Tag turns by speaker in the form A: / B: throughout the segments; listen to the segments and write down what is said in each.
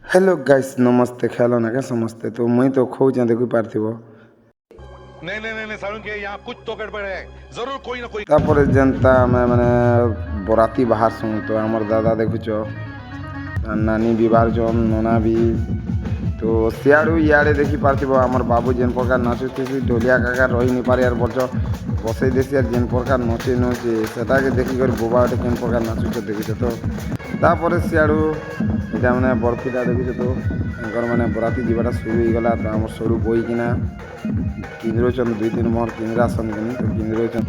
A: Hello guys नमस्ते खेलो ना क्या समझते तो मुई तो खोज देखी पार्थिव
B: नहीं नहीं नहीं नहीं सारुण के यहाँ कुछ तो गड़बड़ है। जरूर कोई ना कोई।
A: तापर जेनता मैं माने बराती बाहर सुन तो आमर दादा देखुच नानी भी बाहर जन नोना भी तो सियाड़ू इे देखी पार्थिव आमर बाबू जेन प्रकार नाचुथी ढोलिया काका रही नहीं पारे यार बच बसई देसी यार जेन प्रकार नचे नचे सेटा के देखी कर बोबा गोटे केन प्रकार नाचुच देखुच तो तापर सियाड़ू इटा मैंने बर्फीटा देखुच तो मैंने बराती जीवाटा शुरू हो गला तो आम सरू बोईकिना किंद्रोचन दुई तीन मोहर किंद्रासन कि तो किंद्रोचन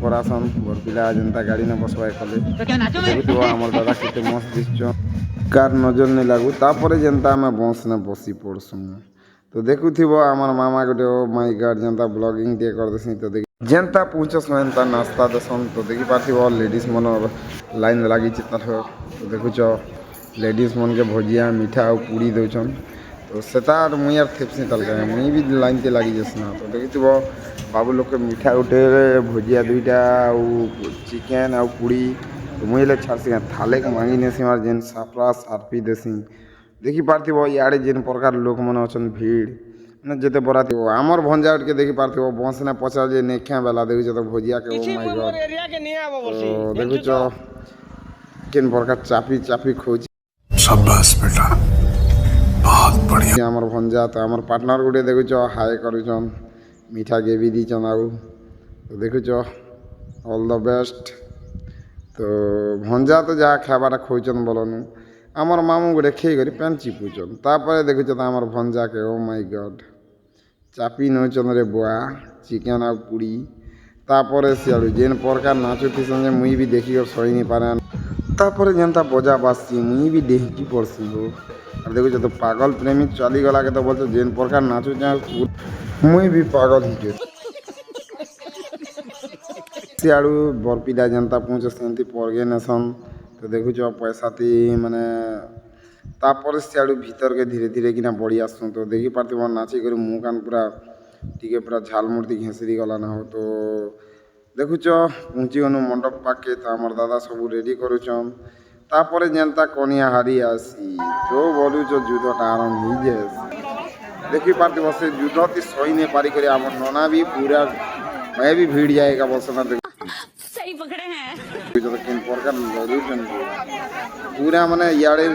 A: करासन बरपिला जेनता गाड़ी ने बसवा कले देखुव आम दादा के मस्त दिशुन कार नजर नहीं लागू तापर जेनता आम बस ने बसी पड़सु तो देखुव आम मामा गोटे ओ माई गॉड जेनता ब्लॉगिंग टे करदेसी तो देख जेनता पहुँचस एनता नास्ता देसन तो देखी पार्थिव लेडीज मन लाइन लगी तो देखुच लेडीज मन के भजिया मीठा और पूड़ी दौन तो सेता मुई यार थेपसी तलका मुई भी लाइन ते लगी जासी ना तो देखिथिब बाबू लोग के मीठा गुटे भजिया दुईटा चिकेन आउ पूड़ी तो मुई ले छाड़सी थाले के मांगी नेसी मार जेन सापरा सारपी देसी देखी पार्थिव इे जेन प्रकार लोक मन अच्छा भीड़ मैंने जिते बराती आमर भंजा के देखी पार्थिव बस ने पचार जे नेखिया बेला देखुच तो भजिया के ओ माय गॉड तो देखुच केन प्रकार चापी चापी खोज
C: शाबाश बेटा बहुत बढ़िया
A: आमर भंजा तो आमर पार्टनर गुटे देखुच हाय करुचन मीठा गेवी दीचन आउ तो देखुच ऑल द बेस्ट तो भंजा तो जहाँ खाबाटा खोचन बोलनु आमर मामू गुटे खे कर पैन चिपुचन तापर देखुच तो आमर भंजा के ओ माय गॉड चापी नौचन रे बुआ चिकेन आ पूड़ी तापर सियाड़ू जेन प्रकार नाचुथीसन मुई भी देखी कर सही नहीं पारे तापर जेनता बजा बासी मुई भी देखी पड़सी हो और देखो तो पागल प्रेमी चली गला के तो बोलते जेन प्रकार नाचू मुई भी पागल ही सियाड़ू बरपिला जनता पहुँचे सेमती पड़गे नेसन तो देखुच पैसा ती माने तापर सियाड़ू भीतर के धीरे धीरे किना बढ़ी आसू तो देखी पार्थिव नाची कर मुँह कान पूरा टी पूरा झाल मूर्ति घेसरी गला ना हो तो देखुच पहुँची गनु मंडप पाके तो आमर दादा सब रेडी करुचन तापर जेनता कनिया हारी आसी तो बोलुच युद्धटा आरंभ हो जाए देखी पार्थिव से युद्ध ती सही नहीं पारी कर आम नना भी पूरा मैं भी भीड़ जाएगा बसना
D: सही पकड़े हैं
A: किन प्रकार लड़ुचन पूरा माने इे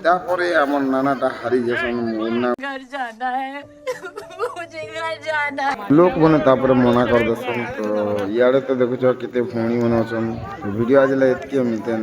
A: तापर आम नानाटा हारी जैसन मुन्ना
D: घर जाना है मुझे घर जाना है
A: लोक मैंने तापर मना कर देसन तो इे तो देखुच केते भौणी मन अच्छा वीडियो आज एतके मिलते हैं।